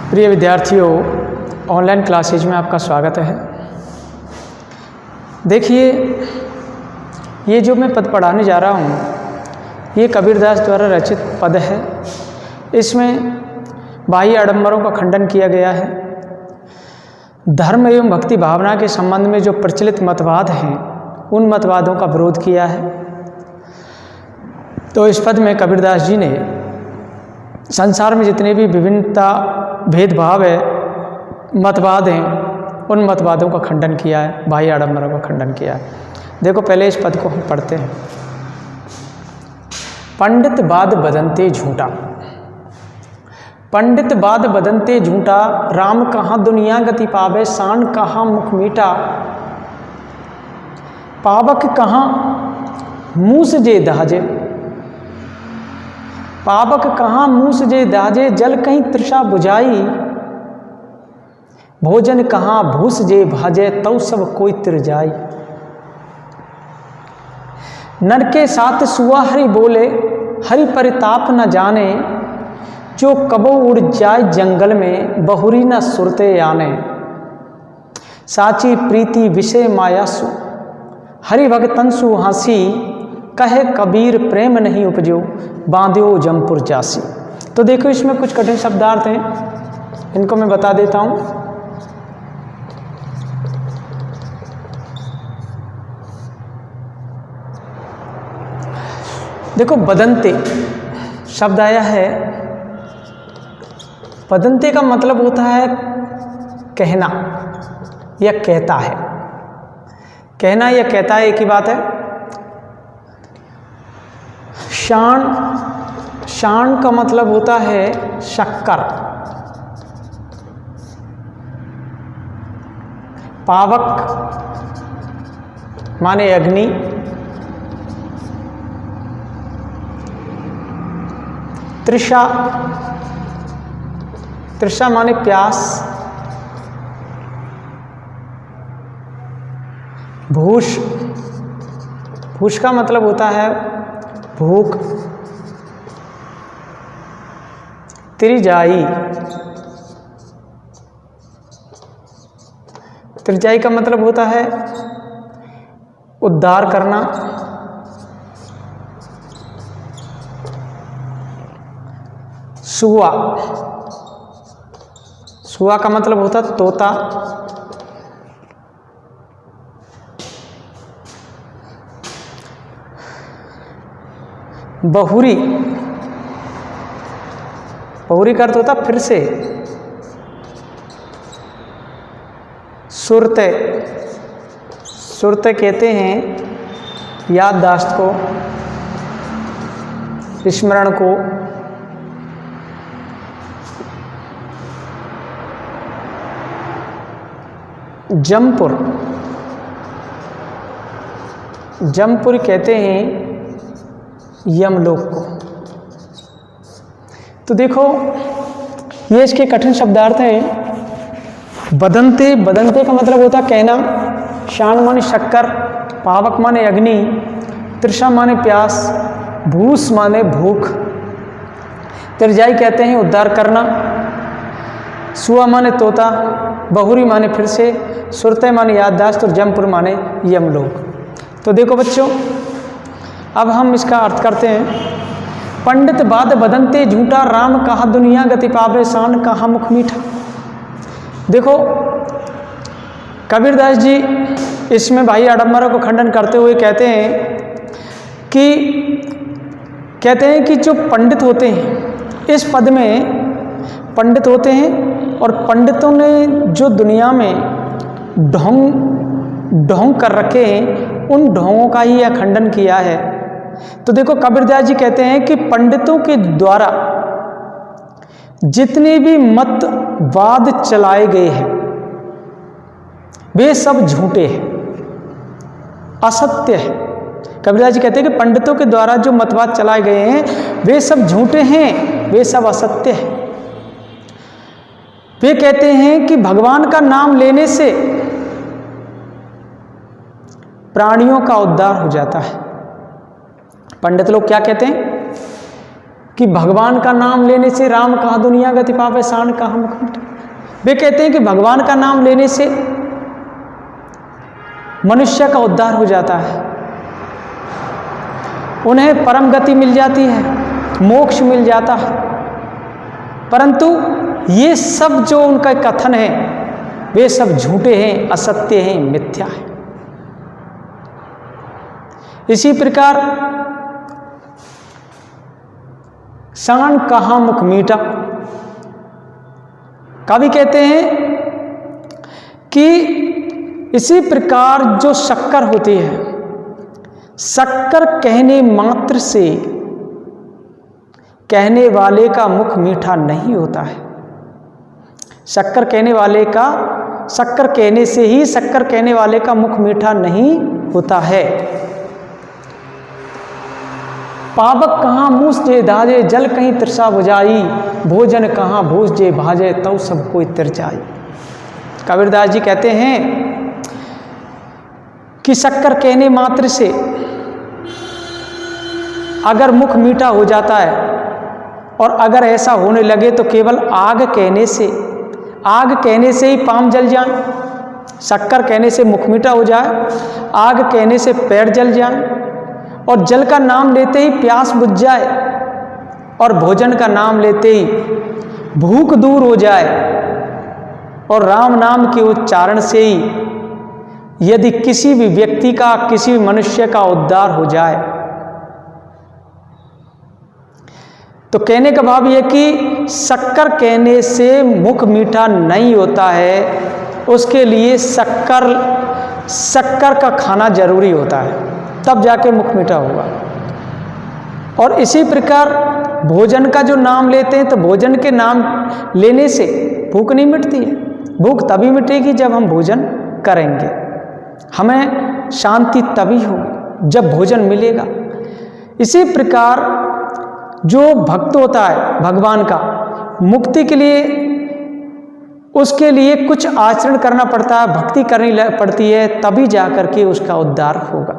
प्रिय विद्यार्थियों, online classes में आपका स्वागत है। देखिए, ये जो मैं पद पढ़ाने जा रहा हूँ, ये कबीरदास द्वारा रचित पद है। इसमें बाह्य आडंबरों का खंडन किया गया है। धर्म एवं भक्ति भावना के संबंध में जो प्रचलित मतवाद हैं, उन मतवादों का विरोध किया है। तो इस पद में कबीरदास जी ने संसार में जितने भी विभिन्नता भेदभाव है, मतवाद हैं, उन मतवादों का खंडन किया है, बाह्य आडंबरों का खंडन किया है। देखो, पहले इस पद को हम पढ़ते हैं। पंडित बाद बदनते झूठा, पंडित बाद बदनते झूठा, राम कहाँ दुनिया गति पावे, शान कहाँ मुख मीठा, पावक कहाँ मूस जे दहाजे, पावक कहाँ मूस जे दाजे, जल कहीं तृषा बुझाई, भोजन कहाँ भूस जे भाजे, तौ सब कोई तिर जाई, नर के साथ सुआ हरि बोले, हरि परिताप न जाने, जो कबो उड़ जाए जंगल में, बहुरी न सुरते आने, साची प्रीति विषय माया सु, हरि भगतन सु हासी, कहे कबीर प्रेम नहीं उपजो, बांध्यो जमपुर जासी। तो देखो, इसमें कुछ कठिन शब्दार्थ हैं, इनको मैं बता देता हूं। देखो, बदंते शब्द आया है। बदंते का मतलब होता है कहना या कहता है। कहना या कहता है एक ही बात है। शान, शान का मतलब होता है शक्कर। पावक माने अग्नि, तृषा, तृषा माने प्यास, भूष, भूष का मतलब होता है भूख, त्रिजाई, त्रिजाई का मतलब होता है उद्धार करना, सुआ, सुआ का मतलब होता है तोता, बहुरी, बहुरी का अर्थ होता फिर से, सुरते, सुरते कहते हैं याददाश्त को, स्मरण को, जमपुर, जमपुर कहते हैं यमलोक को। तो देखो, ये इसके कठिन शब्दार्थ हैं। बदनते, बदनते का मतलब होता कहना, शान माने शक्कर, पावक माने अग्नि, तृषा माने प्यास, भूस माने भूख, त्रिजाई कहते हैं उद्धार करना, सुआ माने तोता, बहुरी माने फिर से, सुरते माने याददाश्त और जमपुर माने यमलोक। तो देखो बच्चों, अब हम इसका अर्थ करते हैं। पंडित बाद बदनते झूठा, राम कहाँ दुनिया गति पावे, शान कहाँ मुख मीठा। देखो, कबीरदास जी इसमें बाह्य आडंबरों को खंडन करते हुए कहते हैं कि जो पंडित होते हैं, इस पद में पंडित होते हैं, और पंडितों ने जो दुनिया में ढोंग कर रखे हैं, उन ढोंगों का ही यह खंडन किया है। तो देखो, कबीरदास जी कहते हैं कि पंडितों के द्वारा जितने भी मतवाद चलाए गए हैं, वे सब झूठे हैं, असत्य है। कबीरदास जी कहते हैं कि पंडितों के द्वारा जो मतवाद चलाए गए हैं, वे सब झूठे हैं, वे सब असत्य हैं। वे कहते हैं कि भगवान का नाम लेने से प्राणियों का उद्धार हो जाता है। पंडित लोग क्या कहते हैं? कि भगवान का नाम लेने से राम कहा दुनिया गति पावे, शान कहा मुख मीठा। वे कहते हैं कि भगवान का नाम लेने से मनुष्य का उद्धार हो जाता है, उन्हें परम गति मिल जाती है, मोक्ष मिल जाता है। परंतु ये सब जो उनका कथन है वे सब झूठे हैं, असत्य हैं, मिथ्या है। इसी प्रकार शान कहा मुख मीठा, कवि कहते हैं कि इसी प्रकार जो शक्कर होती है, शक्कर कहने मात्र से कहने वाले का मुख मीठा नहीं होता है। शक्कर कहने से ही शक्कर कहने वाले का मुख मीठा नहीं होता है। पावक कहाँ मूस जे दाजे, जल कहीं तृषा बुझाई, भोजन कहाँ भूस जे भाजे, तव सब कोई तिरछाई। कबीरदास जी कहते हैं कि शक्कर कहने मात्र से अगर मुख मीठा हो जाता है, और अगर ऐसा होने लगे तो केवल आग कहने से ही पाम जल जाए, शक्कर कहने से मुख मीठा हो जाए, आग कहने से पैर जल जाए, और जल का नाम लेते ही प्यास बुझ जाए, और भोजन का नाम लेते ही भूख दूर हो जाए, और राम नाम के उच्चारण से ही यदि किसी भी व्यक्ति का, किसी भी मनुष्य का उद्धार हो जाए, तो कहने का भाव यह कि शक्कर कहने से मुख मीठा नहीं होता है, उसके लिए शक्कर का खाना जरूरी होता है, तब जाके मुख मीठा होगा। और इसी प्रकार भोजन का जो नाम लेते हैं, तो भोजन के नाम लेने से भूख नहीं मिटती है। भूख तभी मिटेगी जब हम भोजन करेंगे, हमें शांति तभी होगी जब भोजन मिलेगा। इसी प्रकार जो भक्त होता है भगवान का, मुक्ति के लिए उसके लिए कुछ आचरण करना पड़ता है, भक्ति करनी पड़ती है, तभी जाकर के उसका उद्धार होगा।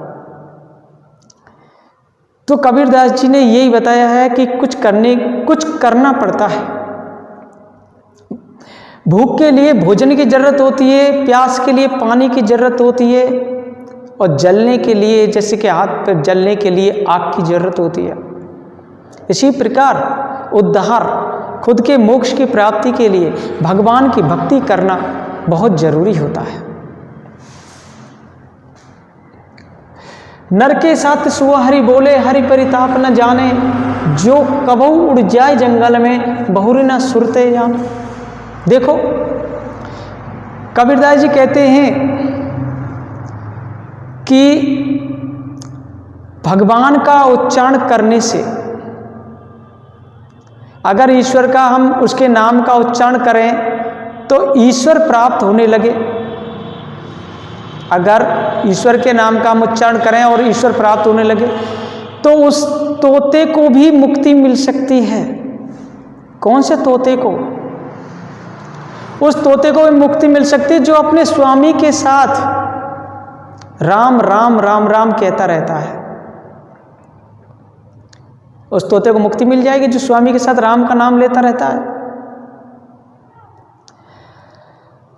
तो कबीरदास जी ने यही बताया है कि कुछ करना पड़ता है। भूख के लिए भोजन की जरूरत होती है, प्यास के लिए पानी की जरूरत होती है, और जलने के लिए, जैसे कि हाथ पर जलने के लिए आग की जरूरत होती है। इसी प्रकार उद्धार, खुद के मोक्ष की प्राप्ति के लिए भगवान की भक्ति करना बहुत जरूरी होता है। नर के साथ सुआ हरि बोले, हरि परिताप न जाने, जो कबहू उड़ जाए जंगल में, बहुरी न सुरते जाने। देखो कबीरदास जी कहते हैं कि भगवान का उच्चारण करने से, अगर ईश्वर का हम उसके नाम का उच्चारण करें तो ईश्वर प्राप्त होने लगे। अगर ईश्वर के नाम का हम उच्चारण करें और ईश्वर प्राप्त होने लगे तो उस तोते को भी मुक्ति मिल सकती है। कौन से तोते को? उस तोते को भी मुक्ति मिल सकती है जो अपने स्वामी के साथ राम राम राम राम कहता रहता है। उस तोते को मुक्ति मिल जाएगी जो स्वामी के साथ राम का नाम लेता रहता है।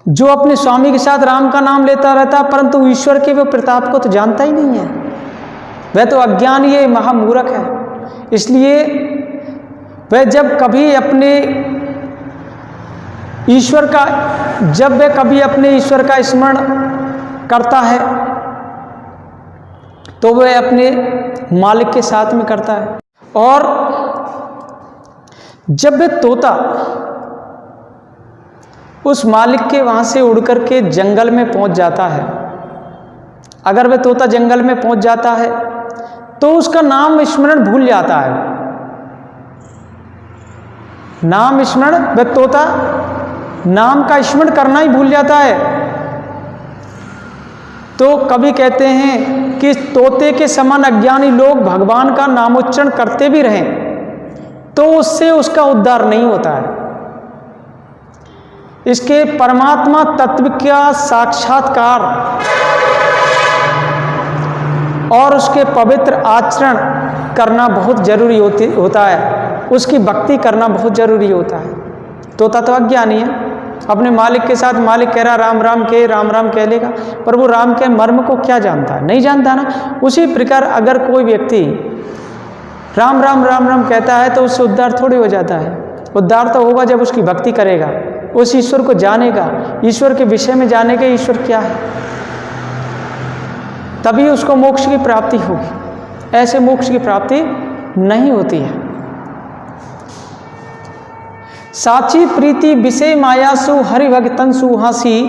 जो अपने स्वामी के साथ राम का नाम लेता रहता है परंतु ईश्वर के वो प्रताप को तो जानता ही नहीं है, वह तो अज्ञानी है, महामूर्ख है। इसलिए वह जब कभी अपने ईश्वर का स्मरण करता है तो वह अपने मालिक के साथ में करता है। और जब वह तोता उस मालिक के वहां से उड़ करके जंगल में पहुंच जाता है, अगर वह तोता जंगल में पहुंच जाता है तो उसका नाम स्मरण भूल जाता है। नाम स्मरण, वह तोता नाम का स्मरण करना ही भूल जाता है। तो कवि कहते हैं कि तोते के समान अज्ञानी लोग भगवान का नामोच्चारण करते भी रहें तो उससे उसका उद्धार नहीं होता है। इसके परमात्मा तत्व का साक्षात्कार और उसके पवित्र आचरण करना बहुत जरूरी होता है। उसकी भक्ति करना बहुत जरूरी होता है। तो तत्वज्ञानी है, अपने मालिक के साथ मालिक कह रहा राम राम कह लेगा, पर वो राम के मर्म को क्या जानता है? नहीं जानता ना। उसी प्रकार अगर कोई व्यक्ति राम राम कहता है तो उससे उद्धार थोड़ी हो जाता है। उद्धार तो होगा जब उसकी भक्ति करेगा, उस ईश्वर को जानेगा, ईश्वर के विषय में जानेगा ईश्वर क्या है, तभी उसको मोक्ष की प्राप्ति होगी। ऐसे मोक्ष की प्राप्ति नहीं होती है। साची प्रीति विषय मायासु हरि भगतन सुहासी,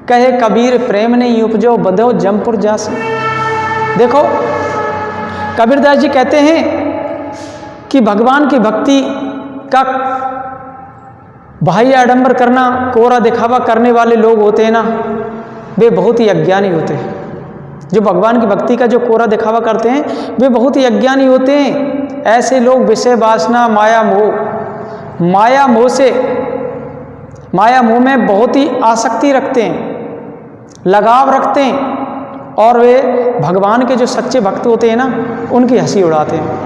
कहे कबीर प्रेम नहीं उपजो बधो जमपुर जासी। देखो कबीरदास जी कहते हैं कि भगवान की भक्ति का बाह्य आडंबर करना, कोरा दिखावा करने वाले लोग होते हैं ना, वे बहुत ही अज्ञानी होते हैं। जो भगवान की भक्ति का जो कोरा दिखावा करते हैं वे बहुत ही अज्ञानी होते हैं। ऐसे लोग विषय वासना माया मोह में बहुत ही आसक्ति रखते हैं, लगाव रखते हैं, और वे भगवान के जो सच्चे भक्त होते हैं ना उनकी हंसी उड़ाते हैं।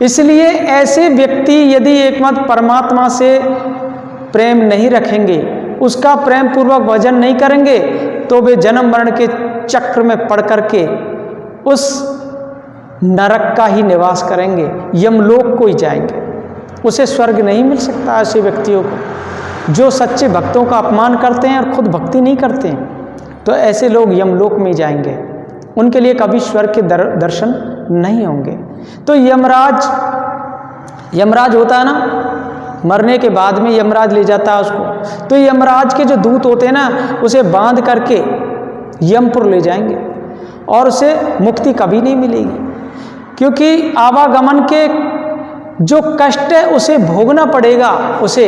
इसलिए ऐसे व्यक्ति यदि एकमात्र परमात्मा से प्रेम नहीं रखेंगे, उसका प्रेम पूर्वक भजन नहीं करेंगे, तो वे जन्म मरण के चक्र में पड़ करके उस नरक का ही निवास करेंगे, यमलोक को ही जाएंगे। उसे स्वर्ग नहीं मिल सकता। ऐसे व्यक्तियों को जो सच्चे भक्तों का अपमान करते हैं और खुद भक्ति नहीं करते हैं, तो ऐसे लोग यमलोक में जाएंगे, उनके लिए कभी स्वर्ग के दर्शन नहीं होंगे। तो यमराज होता है ना, मरने के बाद में यमराज ले जाता है उसको, तो यमराज के जो दूत होते हैं ना उसे बांध करके यमपुर ले जाएंगे और उसे मुक्ति कभी नहीं मिलेगी, क्योंकि आवागमन के जो कष्ट है उसे भोगना पड़ेगा उसे।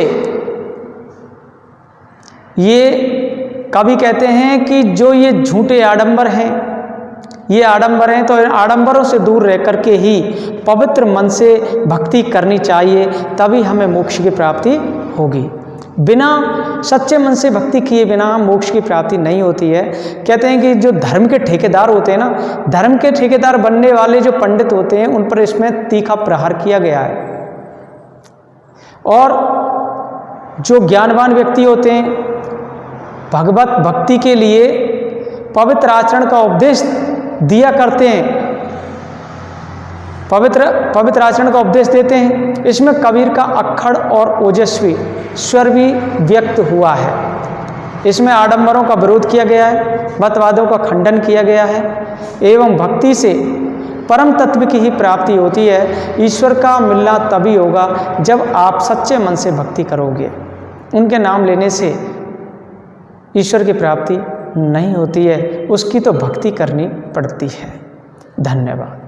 ये कवि कहते हैं कि जो ये झूठे आडंबर हैं, ये आडंबर हैं, तो आडंबरों से दूर रह करके ही पवित्र मन से भक्ति करनी चाहिए, तभी हमें मोक्ष की प्राप्ति होगी। बिना सच्चे मन से भक्ति किए बिना मोक्ष की प्राप्ति नहीं होती है। कहते हैं कि जो धर्म के ठेकेदार होते हैं ना, धर्म के ठेकेदार बनने वाले जो पंडित होते हैं उन पर इसमें तीखा प्रहार किया गया है, और जो ज्ञानवान व्यक्ति होते हैं भगवत भक्ति के लिए पवित्र आचरण का उपदेश दिया करते हैं, पवित्र आचरण का उपदेश देते हैं। इसमें कबीर का अक्खड़ और ओजस्वी स्वर भी व्यक्त हुआ है। इसमें आडंबरों का विरोध किया गया है, मतवादों का खंडन किया गया है, एवं भक्ति से परम तत्व की ही प्राप्ति होती है। ईश्वर का मिलना तभी होगा जब आप सच्चे मन से भक्ति करोगे। उनके नाम लेने से ईश्वर की प्राप्ति नहीं होती है, उसकी तो भक्ति करनी पड़ती है। धन्यवाद।